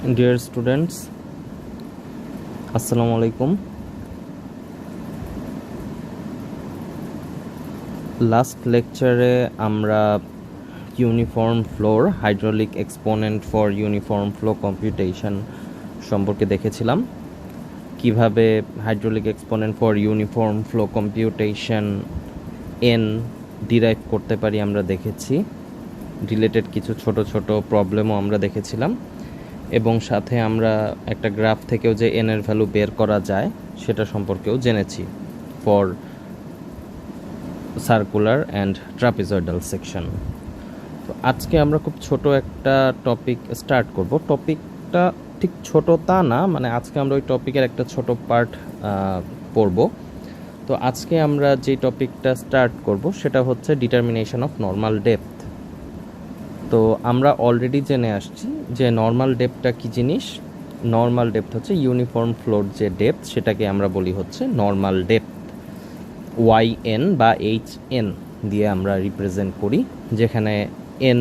Dear students, Assalamu alaikum. Last lecture আমরা uniform floor hydraulic exponent for uniform flow computation সম্পর্কে দেখেছিলাম। কিভাবে hydraulic exponent for uniform flow computation N derive করতে পারি আমরা দেখেছি। রিলেটেড কিছু ছোট ছোট প্রবলেমও আমরা দেখেছিলাম এবং সাথে আমরা একটা গ্রাফ থেকেও যে এন এর ভ্যালু বের করা যায় সেটা সম্পর্কেও জেনেছি for circular and trapezoidal section. তো আজকে আমরা খুব ছোট একটা টপিক স্টার্ট করব। টপিকটা ঠিক ছোট তা না, মানে আজকে আমরা ওই টপিকের একটা ছোট পার্ট পড়ব। তো আজকে আমরা যে টপিকটা স্টার্ট করব সেটা হচ্ছে ডিটারমিনেশন অফ নর্মাল ডেপথ। তো আমরা অলরেডি জেনে আসছি যে নর্মাল ডেপথটা কী জিনিস। নর্মাল ডেপথ হচ্ছে ইউনিফর্ম ফ্লোর যে ডেপথ সেটাকে আমরা বলি হচ্ছে নর্মাল ডেপথ। ওয়াই এন বা এইচ এন দিয়ে আমরা রিপ্রেজেন্ট করি, যেখানে এন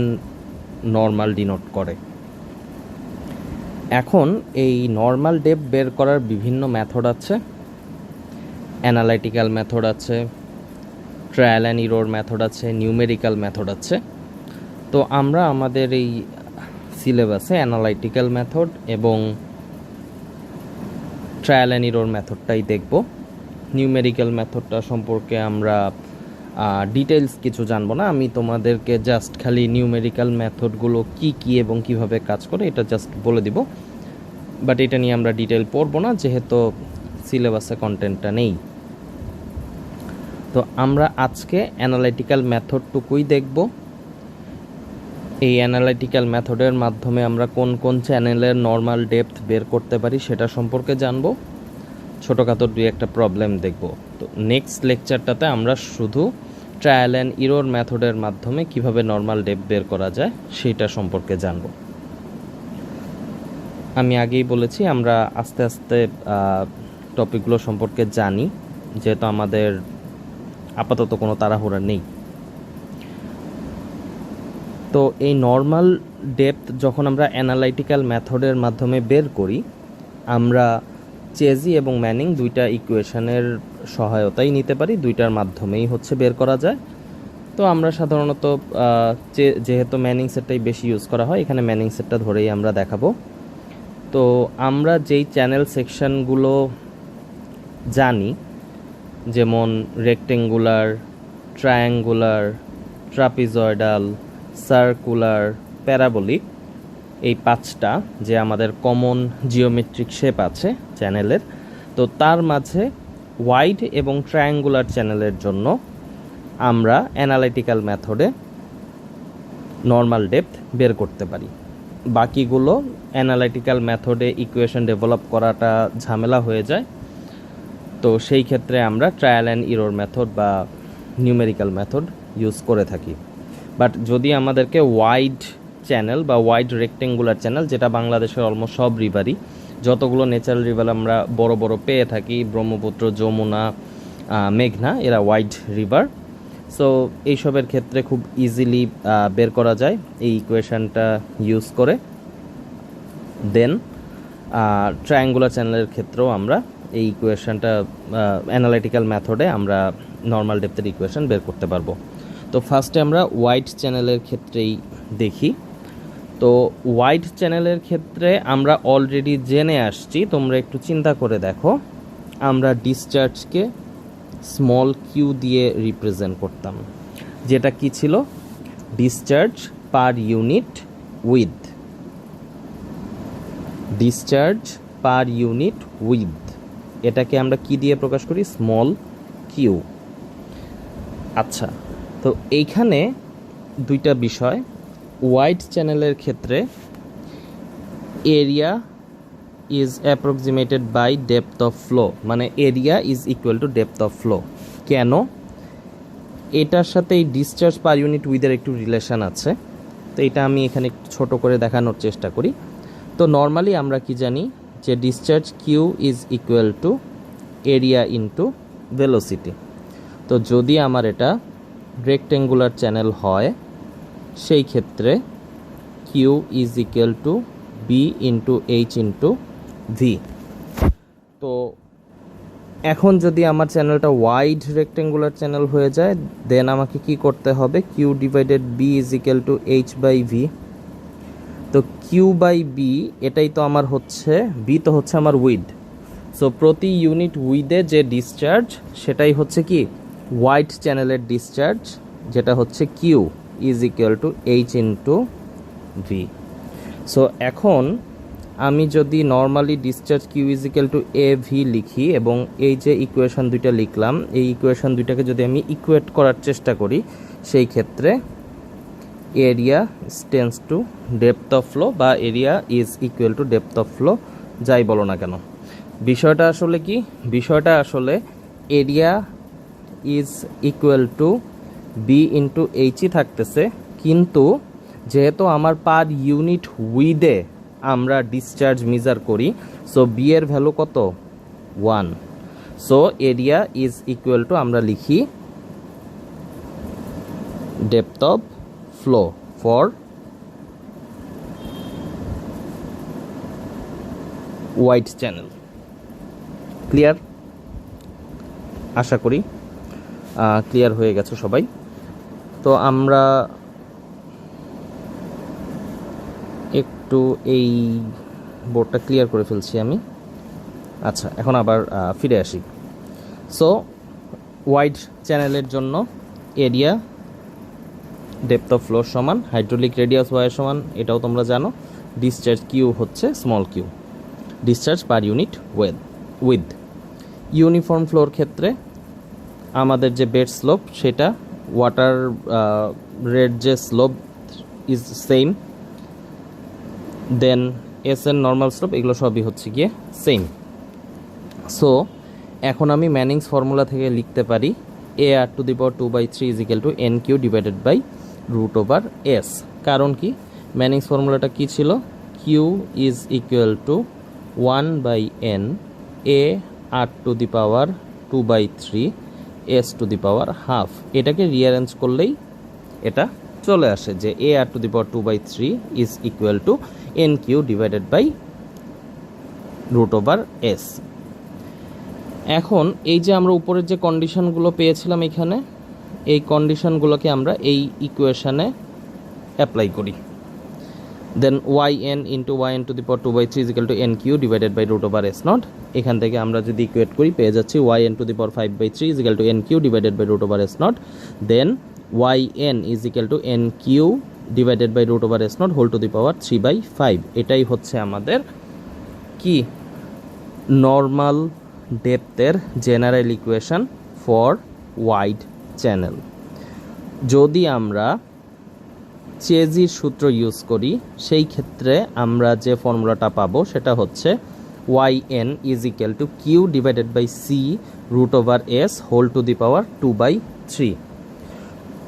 নর্মাল ডিনোট করে। এখন এই নর্মাল ডেপথ বের করার বিভিন্ন মেথড আছে। অ্যানালাইটিক্যাল মেথড আছে, ট্রায়াল অ্যান্ড এরর মেথড আছে, নিউমেরিক্যাল মেথড আছে। তো আমরা আমাদের এই সিলেবাসে অ্যানালাইটিক্যাল মেথড এবং ট্রায়াল অ্যান্ড এরর মেথডটাই দেখব। নিউমেরিক্যাল মেথডটা সম্পর্কে আমরা ডিটেলস কিছু জানবো না। আমি তোমাদেরকে জাস্ট খালি নিউমেরিক্যাল মেথডগুলো কি কি এবং কিভাবে কাজ করে এটা জাস্ট বলে দিব, বাট এটা নিয়ে আমরা ডিটেল পড়বো না যেহেতু সিলেবাসে কন্টেন্টটা নেই। তো আমরা আজকে অ্যানালাইটিক্যাল মেথডটুকুই দেখব। এই অ্যানালাইটিক্যাল মেথডের মাধ্যমে আমরা কোন কোন চ্যানেলের নর্মাল ডেপথ বের করতে পারি সেটা সম্পর্কে জানবো। ছোটোখাটো দুই একটা প্রবলেম দেখব। তো নেক্সট লেকচারটাতে আমরা শুধু ট্রায়াল অ্যান্ড এরর মেথডের মাধ্যমে কিভাবে নর্মাল ডেপথ বের করা যায় সেটা সম্পর্কে জানব। আমি আগেই বলেছি আমরা আস্তে আস্তে টপিকগুলো সম্পর্কে জানি, যেহেতু আমাদের আপাতত কোনো তাড়াহুড়া নেই। তো এই নর্মাল ডেপথ যখন আমরা অ্যানালাইটিক্যাল মেথডের মাধ্যমে বের করি, আমরা চেজি এবং ম্যানিং দুইটা ইকুয়েশনের সহায়তাই নিতে পারি, দুইটার মাধ্যমেই হচ্ছে বের করা যায়। তো আমরা সাধারণত যেহেতু ম্যানিং সেটটাই বেশি ইউজ করা হয়, এখানে ম্যানিং সেটটা ধরেই আমরা দেখাবো। তো আমরা যেই চ্যানেল সেকশনগুলো জানি, যেমন rectangular, triangular, trapezoidal, circular, parabolic, এই পাঁচটা যে আমাদের কমন জিওমেট্রিক শেপ আছে চ্যানেলের, তো তার মাঝে ওয়াইড এবং ট্রায়াঙ্গুলার চ্যানেলের জন্য আমরা অ্যানালাইটিক্যাল মেথডে নর্মাল ডেপথ বের করতে পারি। বাকিগুলো অ্যানালাইটিক্যাল মেথডে ইকুয়েশন ডেভেলপ করাটা ঝামেলা হয়ে যায়। তো সেই ক্ষেত্রে আমরা ট্রায়াল অ্যান্ড এরর মেথড বা নিউমেরিক্যাল মেথড ইউজ করে থাকি। বাট যদি আমাদেরকে ওয়াইড চ্যানেল বা ওয়াইড রেক্টেঙ্গুলার চ্যানেল, যেটা বাংলাদেশের অলমোস্ট সব রিভারই, যতগুলো ন্যাচারাল রিভার আমরা বড় বড় পেয়ে থাকি, ব্রহ্মপুত্র, যমুনা, মেঘনা, এরা ওয়াইড রিভার। সো এইসবের ক্ষেত্রে খুব ইজিলি বের করা যায় এই ইকুয়েশনটা ইউজ করে। দেন ট্রায়াঙ্গুলার চ্যানেলের ক্ষেত্রেও আমরা এই ইকুয়েশনটা অ্যানালাইটিক্যাল মেথডে আমরা নর্মাল ডেপথের ইকুয়েশন বের করতে পারবো। তো ফার্স্টে আমরা ওয়াইড চ্যানেলের ক্ষেত্রেই দেখি। তো ওয়াইড চ্যানেলের ক্ষেত্রে আমরা অলরেডি জেনে আসছি, তোমরা একটু চিন্তা করে দেখো, আমরা ডিসচার্জকে স্মল কিউ দিয়ে রিপ্রেজেন্ট করতাম, যেটা কি ছিল? Discharge per unit width. Discharge per unit width, এটাকে আমরা কি দিয়ে প্রকাশ করি? Small Q. আচ্ছা, তো এইখানে দুইটা বিষয়। ওয়াইড চ্যানেলের ক্ষেত্রে area is approximated by depth of flow, মানে area is equal to depth of flow. কেন? এটার সাথে এই ডিসচার্জ পার ইউনিট উইথের একটু রিলেশন আছে। তো এটা আমি এখানে একটু ছোটো করে দেখানোর চেষ্টা করি। তো নর্মালি আমরা কি জানি যে discharge Q is equal to area into velocity. তো যদি আমার এটা রেক্টেঙ্গুলার চ্যানেল হয়, সেই ক্ষেত্রে Q is equal to B into H into V. তো এখন যদি আমার চ্যানেলটা ওয়াইড রেক্টেঙ্গুলার চ্যানেল হয়ে যায়, দেন আমাকে কি করতে হবে, Q divided B is equal to H by V. তো কিউ বাই বি এটাই তো আমার হচ্ছে, বি তো হচ্ছে আমার উইথ। সো প্রতি ইউনিট উইথে যে ডিসচার্জ সেটাই হচ্ছে কি ওয়াইড চ্যানেলের ডিসচার্জ, যেটা হচ্ছে Q is equal to H into V. So এখন আমি যদি normally discharge Q is equal to A V লিখি এবং এই যে ইকুয়েশন দুইটা লিখলাম, এই ইকুয়েশন দুইটাকে যদি আমি ইকুয়েট করার চেষ্টা করি, সেই ক্ষেত্রে area tends to depth of flow বা area is equal to depth of flow, যাই বলো না কেন। বিষয়টা আসলে কি, বিষয়টা আসলে area is equal to B into এইচই থাকতেছে, কিন্তু যেহেতু আমার পার ইউনিট উইথে আমরা ডিসচার্জ মেজার করি, সো বি এর ভ্যালু কত, 1। So area is equal to আমরা লিখি depth of flow for wide channel. Clear? আশা করি ক্লিয়ার হয়ে গেছে সবাই। তো আমরা একটু এই বোর্ডটা ক্লিয়ার করে ফেলছি আমি। আচ্ছা, এখন আবার ফিরে আসি। সো ওয়াইড চ্যানেলের জন্য এরিয়া ডেপথ অফ ফ্লো সমান হাইড্রোলিক রেডিয়াস ওয়াই সমান, এটাও তোমরা জানো, ডিসচার্জ কিউ হচ্ছে small Q, discharge per unit width. Uniform ফ্লোর ক্ষেত্রে আমাদের যে বেড স্লোপ, সেটা ওয়াটার রেড যে slope is same, then S N normal slope, এগুলো সবই হচ্ছে গিয়ে সেম। সো এখন আমি ম্যানিংস ফর্মুলা থেকে লিখতে পারি A R to the power 2/3 is equal to N Q divided by root over S. কারণ কি, ম্যানিংস ফর্মুলাটা কি ছিল, Q is equal to 1/n A R to the power 2/3 S to the power half. এটাকে rearrange করলেই এটা চলে আসে যে A R to the power 2/3 is equal to N Q divided by root over S. এখন এই যে আমরা উপরের যে কন্ডিশনগুলো পেয়েছিলাম এখানে, এই কন্ডিশনগুলোকে আমরা এই ইকুয়েশনে অ্যাপ্লাই করি। Then yn into yn to the power 2/3 is equal to N Q divided by root over S not. এখান থেকে আমরা যদি ইকুয়েট করি পেয়ে যাচ্ছি yn to the power 5/3 is equal to N Q divided by root over S not. Then yn is equal to N Q divided by root over S not whole to the power 3/5। এটাই হচ্ছে আমাদের কি normal ডেপথের general equation for wide channel. যদি আমরা চেজির সূত্র use করি, সেই ক্ষেত্রে আমরা যে ফর্মুলাটা পাবো সেটা হচ্ছে yn is equal to Q divided by C root over S whole to the power 2/3।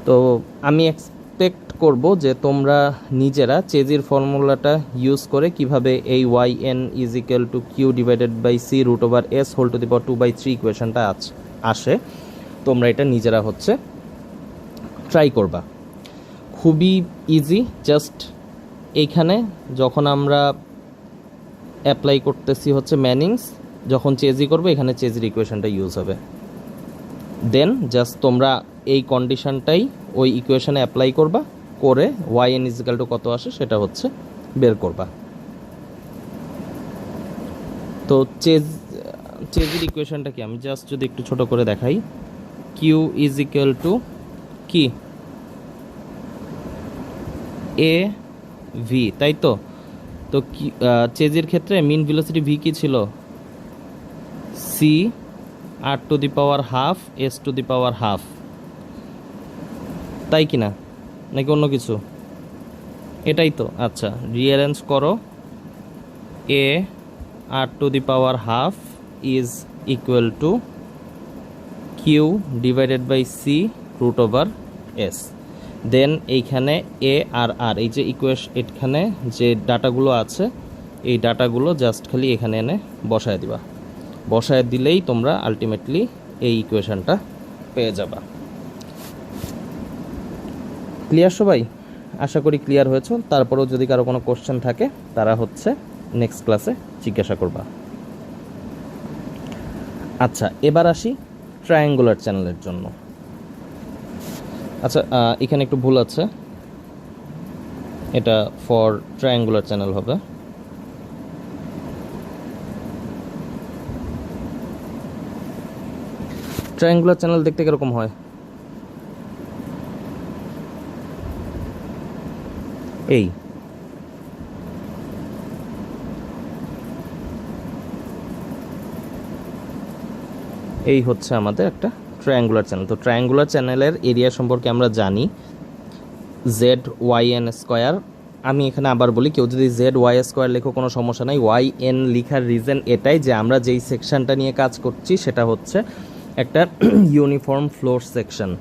তো আমি এক্সপেক্ট করব যে তোমরা নিজেরা চেজির ফর্মুলাটা ইউজ করে কিভাবে এই yn is equal to Q divided by C root over S whole to the power 2/3 ইকুয়েশনটা আসে, তোমরা এটা নিজেরা হচ্ছে ট্রাই করবা। খুবই ইজি, জাস্ট এইখানে যখন আমরা অ্যাপ্লাই করতেছি হচ্ছে ম্যানিংস, যখন চেজি করবো এখানে চেজির ইকুয়েশনটা ইউজ হবে। দেন জাস্ট তোমরা এই কন্ডিশনটাই ওই ইকুয়েশনে অ্যাপ্লাই করবা, করে yn ইজ ইকুয়াল টু কত আসে সেটা হচ্ছে বের করবা। তো চেজির ইকুয়েশনটা কি, আমি জাস্ট যদি একটু ছোট করে দেখাই, কিউ ইজ ইকুয়াল টু কি এ ভি, তাই তো। তো চেজির ক্ষেত্রে মিন ভেলোসিটি ভি কি ছিল, C R to the power half S to the power half, তাই কি না, নাকি অন্য কিছু? এটাই তো। আচ্ছা, রিঅ্যারেঞ্জ করো, A R to the power half is equal to Q divided by C root over S. Then এইখানে এ আর আর, এই যে এখানে যে ডাটাগুলো আছে, এই ডাটাগুলো জাস্ট খালি এখানে এনে বসায় দিবা, বসায় দিলেই তোমরা আলটিমেটলি এই ইকুয়েশনটা পেয়ে যাবা। ক্লিয়ার সবাই? আশা করি ক্লিয়ার হয়েছে। তারপরেও যদি কারো কোনো কোশ্চেন থাকে তারা হচ্ছে নেক্সট ক্লাসে জিজ্ঞাসা করবা। আচ্ছা, এবার আসি ট্রায়াঙ্গুলার চ্যানেলের জন্য। আচ্ছা, এখানে একটু ভুল আছে, এটা ফর ট্রায়াঙ্গুলার চ্যানেল হবে। ট্রায়াঙ্গুলার চ্যানেল দেখতে কিরকম হয়? এই এই হচ্ছে আমাদের একটা ট্রায়াঙ্গুলার চ্যানেল। তো ট্রায়াঙ্গুলার চ্যানেলের এরিয়া সম্পর্কে আমরা জানি ZYN স্কোয়ার। আমি এখানে আবার বলি, কেউ যদি ZY স্কোয়ার লেখো কোনো সমস্যা নাই। YN লেখার রিজন এটাই যে আমরা যেই সেকশনটা নিয়ে কাজ করছি সেটা হচ্ছে একটা uniform floor section.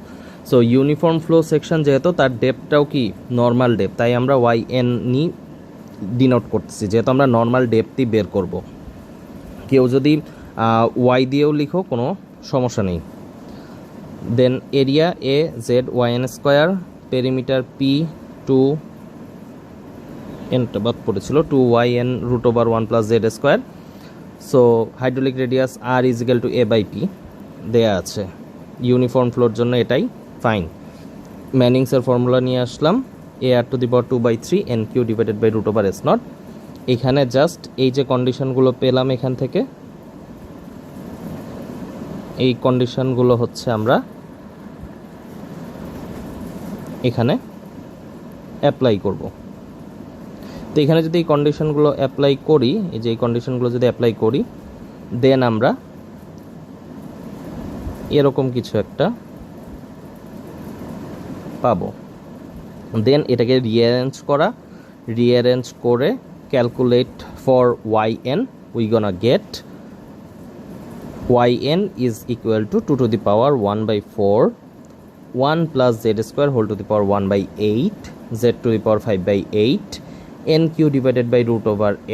So uniform flow section যেহেতু, তার ডেপথটাও কি নর্মাল ডেপথ, তাই আমরা YN নিয়ে ডিনোট করতেছি, যেহেতু আমরা নর্মাল ডেপথই বের করব। কেউ যদি ওয়াই দিয়েও লিখো কোনো সমস্যা নেই। Then area ZYN square, perimeter P 2N বাদ পড়েছিল 2YN √1 + Z square. So hydraulic radius R = A/P দেয়া আছে। ইউনিফর্ম ফ্লোর জন্য এটাই ফাইন। ম্যানিংসের ফর্মুলা নিয়ে আসলাম, AR⁴ NQ / √S0। এখানে জাস্ট এই যে কন্ডিশনগুলো পেলাম এখান থেকে, এই কন্ডিশনগুলো হচ্ছে আমরা এখানে অ্যাপ্লাই করব। তো এখানে যদি এই কন্ডিশনগুলো অ্যাপ্লাই করি, এই যে এই কন্ডিশনগুলো যদি অ্যাপ্লাই করি, দেন আমরা এরকম কিছু একটা পাবো। দেন এটাকে রিঅ্যারেঞ্জ করে calculate for YN, we gonna get YN = 2⁴ 1 + Z square ⁴1/8 Z⁵/8 NQ /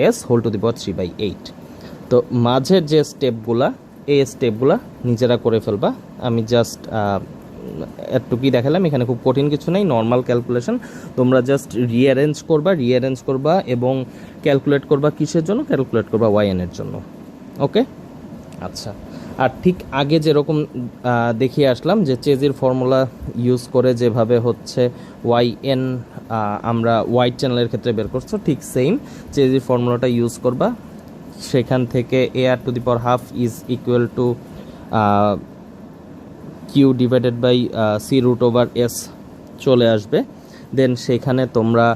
√S⁴3/8। তো মাঝের যে স্টেপগুলা, এই স্টেপগুলা নিজেরা করে ফেলবা। আমি জাস্ট এতটুকুই দেখালাম, এখানে খুব কঠিন কিছু নেই, নর্মাল ক্যালকুলেশন। তোমরা জাস্ট রিঅ্যারেঞ্জ করবা এবং ক্যালকুলেট করবা কিসের জন্য? ক্যালকুলেট করবা YN এর জন্য। ওকে, আচ্ছা। আর ঠিক আগে যেরকম দেখিয়ে আসলাম যে চেজির ফর্মুলা ইউজ করে যেভাবে হচ্ছে YN আমরা হোয়াইট চ্যানেলের ক্ষেত্রে বের করছো, ঠিক সেম চেজির ফর্মুলাটা ইউজ করবা। সেখান থেকে AR⁴ = Q / C√S চলে আসবে। দেন সেখানে তোমরা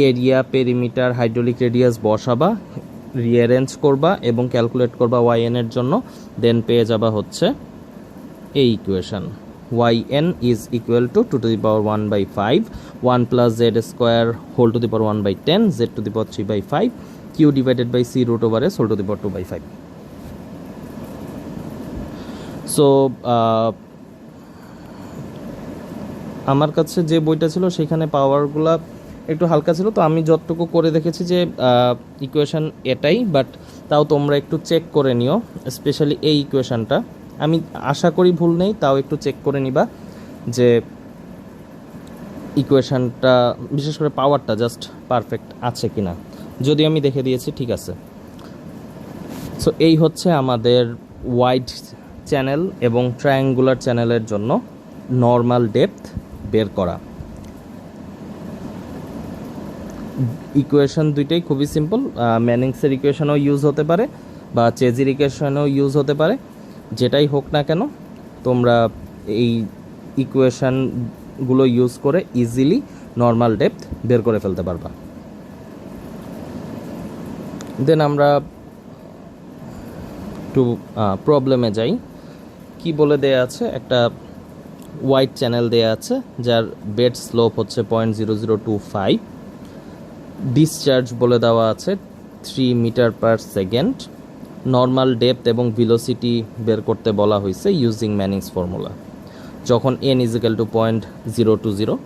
এরিয়া, পেরিমিটার, হাইড্রোলিক রেডিয়াস বসাবা, রিঅ্যারেঞ্জ করবা এবং ক্যালকুলেট করবা YN এর জন্য। দেন পেয়ে যাবা হচ্ছে এই equation, YN = 2⁵ 1 + Z square ⁴1/10 Z⁵5 Q / C√S⁴2/5। So আমার কাছে যে বইটা ছিল সেখানে পাওয়ারগুলা একটু হালকা ছিল, তো আমি যতটুকু করে দেখেছি যে ইকুয়েশন এটাই, বাট তাও তোমরা একটু চেক করে নিও, স্পেশালি এই ইকুয়েশনটা। আমি আশা করি ভুল নেই, তাও একটু চেক করে নিবা যে ইকুয়েশনটা, বিশেষ করে পাওয়ারটা জাস্ট পারফেক্ট আছে কিনা। যদি আমি দেখে দিয়েছি ঠিক আছে। সো এই হচ্ছে আমাদের ওয়াইড চ্যানেল এবং ট্রায়াঙ্গুলার চ্যানেলের জন্য নর্মাল ডেপথ বের করা। ইকুয়েশন দুইটাই খুবই সিম্পল, ম্যানিংসের ইকুয়েশনও ইউজ হতে পারে বা চেজির ইকুয়েশনও ইউজ হতে পারে। যেটাই হোক না কেন, তোমরা এই ইকুয়েশনগুলো ইউজ করে ইজিলি নর্মাল ডেপথ বের করে ফেলতে পারবা। দেন আমরা একটু প্রবলেমে যাই। কি বলে দেয়া আছে? একটা হোয়াইট চ্যানেল দেয়া আছে যার বেড স্লোপ হচ্ছে 0.0025, ডিসচার্জ বলে দেওয়া আছে 3 মিটার/সেকেন্ড, নর্মাল ডেপথ এবং ভেলোসিটি বের করতে বলা হয়েছে ইউজিং ম্যানিংস ফর্মুলা। যখন n = 0.020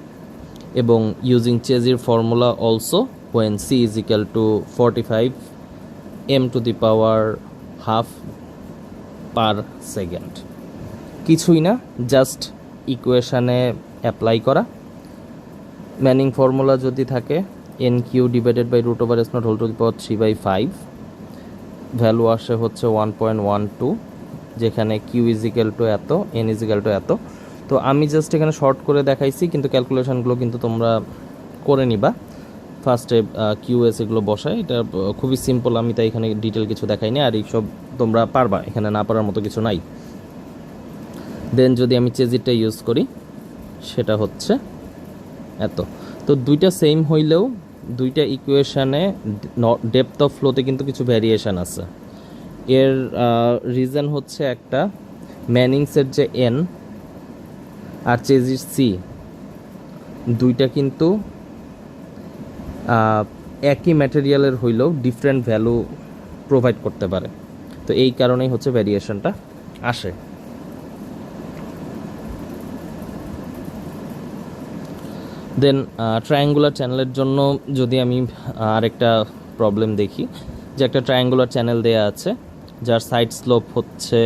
এবং ইউজিং চেজির ফর্মুলা অলসো when c = 45 m⁻²/সেকেন্ড। কিছুই না, জাস্ট ইকুয়েশানে অ্যাপ্লাই করা, ম্যানিং ফর্মুলা যদি থাকে N Q divided by root over S not whole to the power 3/5, value আসে হচ্ছে 1.12, যেখানে কিউ ইজিক্যাল টু এত, এন ইজিক্যাল টু এত। তো আমি জাস্ট এখানে শর্ট করে দেখাইছি, কিন্তু ক্যালকুলেশনগুলো কিন্তু তোমরা করে নিবা। ফার্স্টে কিউএস এগুলো বসায়, এটা খুবই সিম্পল, আমি তাই এখানে ডিটেল কিছু দেখাইনি, আর এইসব তোমরা পারবা, এখানে না পারার মতো কিছু নাই। দেন যদি আমি চেজিটটা ইউজ করি সেটা হচ্ছে এত। তো দুইটা সেম হইলেও দুইটা ইকুয়েশানে ডেপথ অফ ফ্লোতে কিন্তু কিছু ভ্যারিয়েশন আছে। এর রিজন হচ্ছে একটা, ম্যানিংসের যে এন আর চেজির সি দুইটা কিন্তু একই ম্যাটেরিয়ালের হইলেও ডিফারেন্ট ভ্যালু প্রোভাইড করতে পারে। তো এই কারণেই হচ্ছে ভ্যারিয়েশনটা আসে। দেন ট্রায়াঙ্গুলার চ্যানেলের জন্য যদি আমি আরেকটা প্রবলেম দেখি, যে একটা ট্রায়াঙ্গুলার চ্যানেল দেয়া আছে যার সাইড স্লোপ হচ্ছে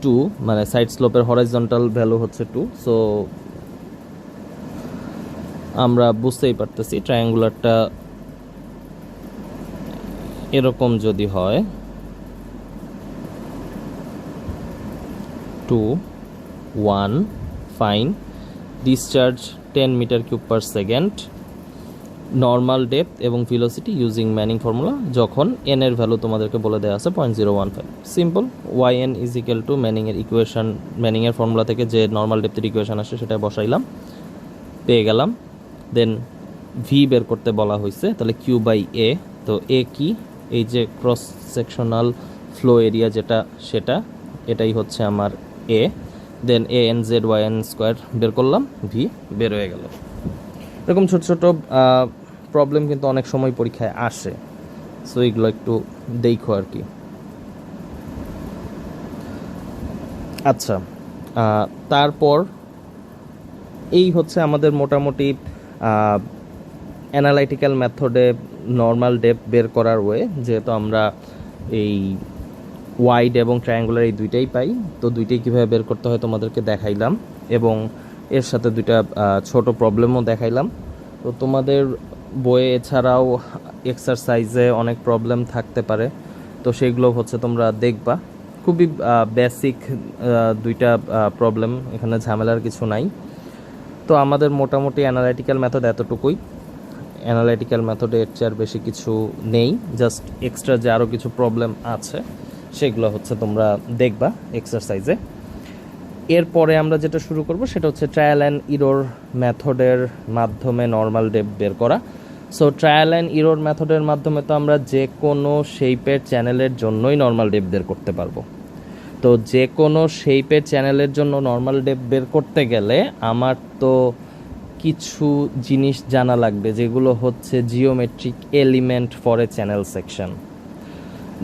2, মানে সাইড স্লোপের হরাইজন্টাল ভ্যালু হচ্ছে 2। সো আমরা বুঝতেই পারতেছি ট্রায়াঙ্গুলারটা এরকম যদি হয় 2 1 fine, discharge 10 metre cube per second, normal depth এবং ভেলোসিটি ইউজিং ম্যানিং ফর্মুলা, যখন এন এর ভ্যালু তোমাদেরকে বলে দেওয়া আছে 0.015। Simple, Y N is equal to ম্যানিংয়ের ইকুয়েশন, ম্যানিংয়ের ফর্মুলা থেকে যে নর্মাল ডেপথের ইকুয়েশন আসে সেটা বসাইলাম, পেয়ে গেলাম। দেন ভি বের করতে বলা হয়েছে, তাহলে কিউ বাই এ। তো এ কি, এই যে ক্রস সেকশনাল ফ্লো এরিয়া যেটা, সেটা এটাই হচ্ছে আমার A. Then A N Z Y N square বের করলাম, ভি বের হয়ে গেল। এরকম ছোট ছোট প্রবলেম কিন্তু অনেক সময় পরীক্ষায় আসে, সো এগুলো একটু দেখো আর কি। আচ্ছা, তারপর এই হচ্ছে আমাদের মোটামুটি অ্যানালাইটিক্যাল মেথডে নর্মাল ডেপথ বের করার ওয়ে। যেহেতু আমরা এই ওয়াইড এবং ট্রায়াঙ্গুলার এই দুইটাই পাই, তো দুইটাই কীভাবে বের করতে হয় তোমাদেরকে দেখাইলাম, এবং এর সাথে দুইটা ছোট প্রবলেমও দেখাইলাম। তো তোমাদের বইয়ে এছাড়াও এক্সারসাইজে অনেক প্রবলেম থাকতে পারে, তো সেগুলো হচ্ছে তোমরা দেখবা। খুবই বেসিক দুইটা প্রবলেম, এখানে ঝামেলার কিছু নাই। তো আমাদের মোটামুটি অ্যানালাইটিক্যাল মেথড এতটুকুই। অ্যানালাইটিক্যাল মেথডে এর চেয়ে আর বেশি কিছু নেই, জাস্ট এক্সট্রা যে আরও কিছু প্রবলেম আছে সেগুলো হচ্ছে তোমরা দেখবা এক্সারসাইজে। এরপরে আমরা যেটা শুরু করব সেটা হচ্ছে ট্রায়াল অ্যান্ড ইরোর মেথডের মাধ্যমে নর্মাল ডেপথ বের করা। সো ট্রায়াল অ্যান্ড ইরোর মেথডের মাধ্যমে তো আমরা যে কোনো শেপের চ্যানেলের জন্যই নর্মাল ডেপথ বের করতে পারবো। তো যে কোনো শেপের চ্যানেলের জন্য নর্মাল ডেপথ বের করতে গেলে আমার তো কিছু জিনিস জানা লাগবে, যেগুলো হচ্ছে geometric element for a channel section.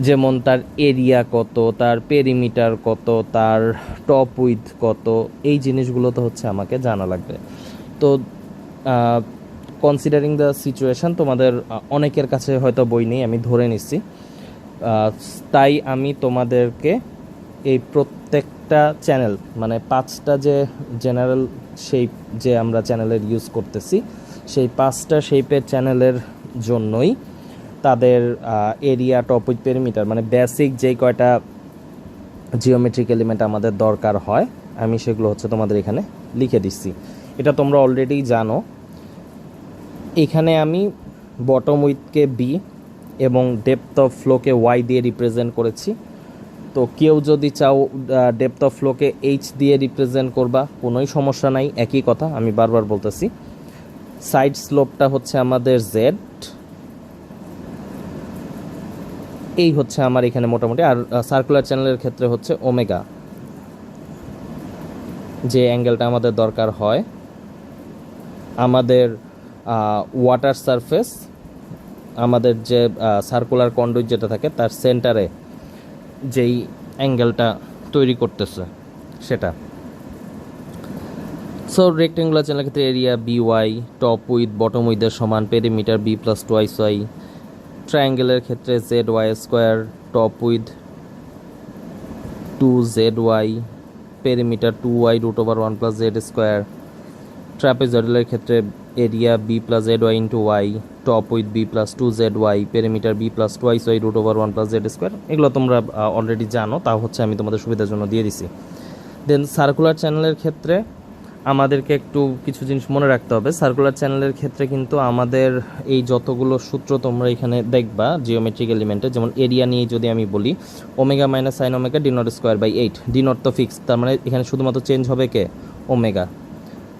যেমন তার এরিয়া কত, তার পেরিমিটার কত, তার টপ উইথ কত, এই জিনিসগুলো তো হচ্ছে আমাকে জানা লাগবে। তো কনসিডারিং দ্য সিচুয়েশান, তোমাদের অনেকের কাছে হয়তো বই নেই, আমি ধরে নিচ্ছি, তাই আমি তোমাদেরকে এই প্রত্যেকটা চ্যানেল, মানে 5টা যে জেনারেল শেপ যে আমরা চ্যানেলের ইউজ করতেছি, সেই 5টা শেপের চ্যানেলের জন্যই তাদের এরিয়া, টপ উইথ, পেরিমিটার, মানে বেসিক যেই কয়টা জিওমেট্রিক এলিমেন্ট আমাদের দরকার হয়, আমি সেগুলো হচ্ছে তোমাদের এখানে লিখে দিচ্ছি। এটা তোমরা অলরেডি জানো। এখানে আমি বটম উইথকে বি এবং ডেপথ অফ ফ্লোকে ওয়াই দিয়ে রিপ্রেজেন্ট করেছি। তো কেউ যদি চাও ডেপথ অফ ফ্লোকে এইচ দিয়ে রিপ্রেজেন্ট করবা, কোনোই সমস্যা নাই, একই কথা আমি বারবার বলতেছি। সাইড স্লোপটা হচ্ছে আমাদের জেড, এই হচ্ছে আমার এখানে মোটামুটি। আর সার্কুলার চ্যানেলের ক্ষেত্রে হচ্ছে ওমেগা, যে অ্যাঙ্গেলটা আমাদের দরকার হয়। আমাদের ওয়াটার সারফেস, আমাদের যে সার্কুলার কন্ডুইট যেটা থাকে তার সেন্টারে যেই অ্যাঙ্গেলটা তৈরি করতেছে সেটা। সো রেক্টেঙ্গুলার চ্যানেলের ক্ষেত্রে area B Y, top width bottom উইথের সমান, perimeter B plus twice Y. ট্রায়াঙ্গেলের ক্ষেত্রে Z Y square, top width 2ZY, perimeter 2y √1 + z square. ট্রাপেজয়েডালের ক্ষেত্রে area B plus Z Y into Y, top width B plus two Z Y, perimeter B plus twice Y root over one plus Z square, এগুলো তোমরা already জানো, তাও হচ্ছে আমি তোমাদের সুবিধার জন্য দিয়ে দিছি। দেন সার্কুলার চ্যানেলের ক্ষেত্রে আমাদেরকে একটু কিছু জিনিস মনে রাখতে হবে। সার্কুলার চ্যানেলের ক্ষেত্রে কিন্তু আমাদের এই যতগুলো সূত্র তোমরা এখানে দেখবা জিওমেট্রিক এলিমেন্টে, যেমন এরিয়া নিয়ে যদি আমি বলি omega minus sine omega D naught square by 8, D naught তো ফিক্স, তার মানে এখানে শুধুমাত্র চেঞ্জ হবে কে, ওমেগা।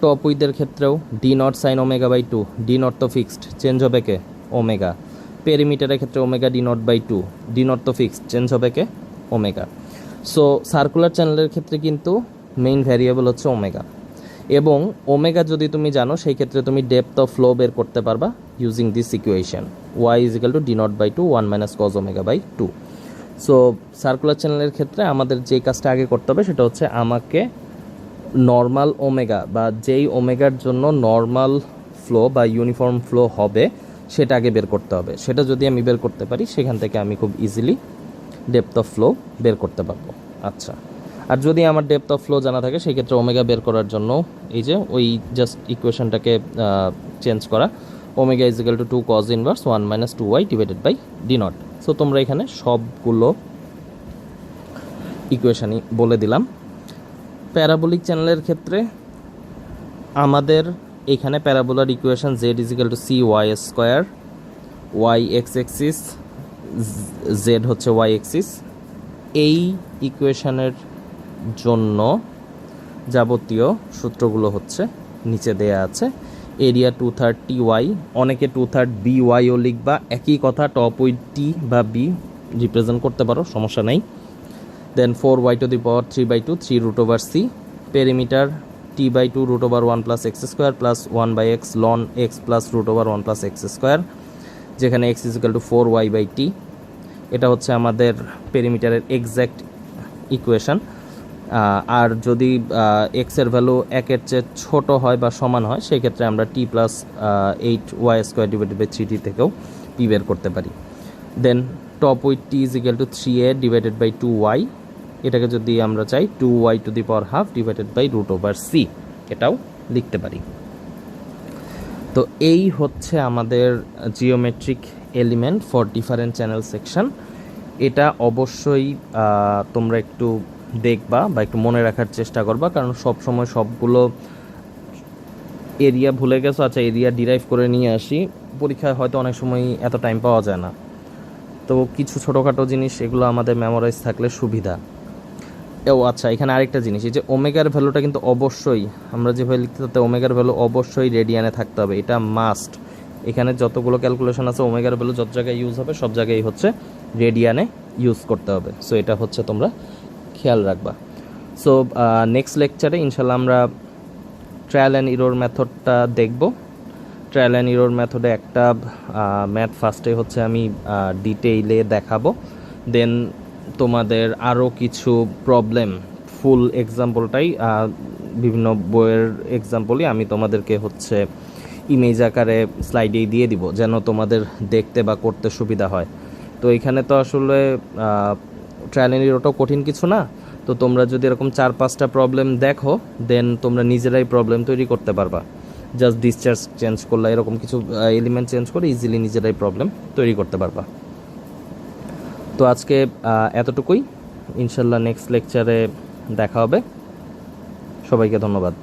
টপ উইথের ক্ষেত্রেও D naught sine omega by 2, D naught তো ফিক্সড, চেঞ্জ হবে কে, ওমেগা। পেরিমিটারের ক্ষেত্রে omega D naught by 2, D naught তো ফিক্সড, চেঞ্জ হবে কে, ওমেগা। সো সার্কুলার চ্যানেলের ক্ষেত্রে কিন্তু মেইন ভ্যারিয়েবল হচ্ছে ওমেগা, এবং ওমেগা যদি তুমি জানো সেই ক্ষেত্রে তুমি ডেপথ অফ ফ্লো বের করতে পারবা using this equation, Y is equal to D naught by 2 1 minus cos omega by 2। So circular চ্যানেলের ক্ষেত্রে আমাদের যে কাজটা আগে করতে হবে সেটা হচ্ছে আমাকে নর্মাল ওমেগা বা যেই ওমেগার জন্য নর্মাল ফ্লো বা ইউনিফর্ম ফ্লো হবে সেটা আগে বের করতে হবে। সেটা যদি আমি বের করতে পারি সেখান থেকে আমি খুব ইজিলি ডেপথ অফ ফ্লো বের করতে পারবো। আচ্ছা, আর যদি আমার ডেপথ অফ ফ্লো জানা থাকে সেই ক্ষেত্রে ওমেগা বের করার জন্য এই যে ওই জাস্ট ইকুয়েশনটাকে চেঞ্জ করা, omega is equal to 2 cos inverse 1 minus 2y divided by D naught. So তোমরা এখানে সবগুলো ইকুয়েশনই বলে দিলাম। প্যারাবোলিক চ্যানেলের ক্ষেত্রে আমাদের এখানে প্যারাবোলার equation Z is equal to C Y square, Y X axis, Z হচ্ছে ওয়াই এক্সিস, এই ইকুয়েশনের জন্য যাবতীয় সূত্রগুলো হচ্ছে নিচে দেয়া আছে। এরিয়া 230 ওয়াই, অনেকে 2/3 বি ওয়াইও লিখবা, একই কথা, টপ উইথ টি বা বি রিপ্রেজেন্ট করতে পারো, সমস্যা নেই। Then 4y to the power 3/2 3 root over C, perimeter t/2 root over 1 plus X square plus 1 by X লন X plus root over 1 plus X square, যেখানে X is equal to 4y by T. এটা হচ্ছে আমাদের পেরিমিটারের exact equation. আর যদি এক্সের value 1-এর চেয়ে ছোট হয় বা সমান হয় সেই ক্ষেত্রে আমরা T plus 8y square divided by 3t থেকেও পি বের করতে পারি। Then top width T is equal to 3a divided by 2y, এটাকে যদি আমরা চাই 2y to the power half divided by root over C, এটাও লিখতে পারি। তো এই হচ্ছে আমাদের geometric element for different channel section. এটা অবশ্যই তোমরা একটু দেখবা বা একটু মনে রাখার চেষ্টা করবা, কারণ সব সময় সবগুলো এরিয়া ভুলে গেছো, আচ্ছা এরিয়া ডিরাইভ করে নিয়ে আসি, পরীক্ষায় হয়তো অনেক সময় এত টাইম পাওয়া যায় না, তো কিছু ছোটোখাটো জিনিস এগুলো আমাদের মেমোরাইজ থাকলে সুবিধা। ও আচ্ছা, এখানে আরেকটা জিনিস, এই যে ওমেগার ভ্যালুটা কিন্তু অবশ্যই আমরা যেভাবে লিখতে তাতে ওমেগার ভ্যালু অবশ্যই রেডিয়ানে থাকতে হবে, এটা মাস্ট। এখানে যতগুলো ক্যালকুলেশন আছে ওমেগার ভ্যালু যত জায়গায় ইউজ হবে সব জায়গায় হচ্ছে রেডিয়ানে ইউজ করতে হবে। সো এটা হচ্ছে তোমরা খেয়াল রাখবা। সো নেক্সট লেকচারে ইনশাল্লাহ আমরা ট্রায়াল অ্যান্ড ইরোর মেথডটা দেখব। ট্রায়াল অ্যান্ড ইরোর মেথডে একটা ম্যাথ ফার্স্টে হচ্ছে আমি ডিটেইলে দেখাবো, দেন তোমাদের আরও কিছু প্রবলেম ফুল এক্সাম্পলটাই বিভিন্ন বইয়ের এক্সাম্পলই আমি তোমাদেরকে হচ্ছে ইমেজ আকারে স্লাইডেই দিয়ে দিব যেন তোমাদের দেখতে বা করতে সুবিধা হয়। তো এখানে তো আসলে ট্রায়াল অ্যান্ড ইরোরটাও কঠিন কিছু না, তো তোমরা যদি এরকম 4-5টা প্রবলেম দেখো দেন তোমরা নিজেরাই প্রবলেম তৈরি করতে পারবা। জাস্ট ডিসচার্জ চেঞ্জ করলে এরকম কিছু এলিমেন্ট চেঞ্জ করে ইজিলি নিজেরাই প্রবলেম তৈরি করতে পারবা। তো আজকে এতটুকুই, ইনশাল্লাহ নেক্সট লেকচারে দেখা হবে। সবাইকে ধন্যবাদ।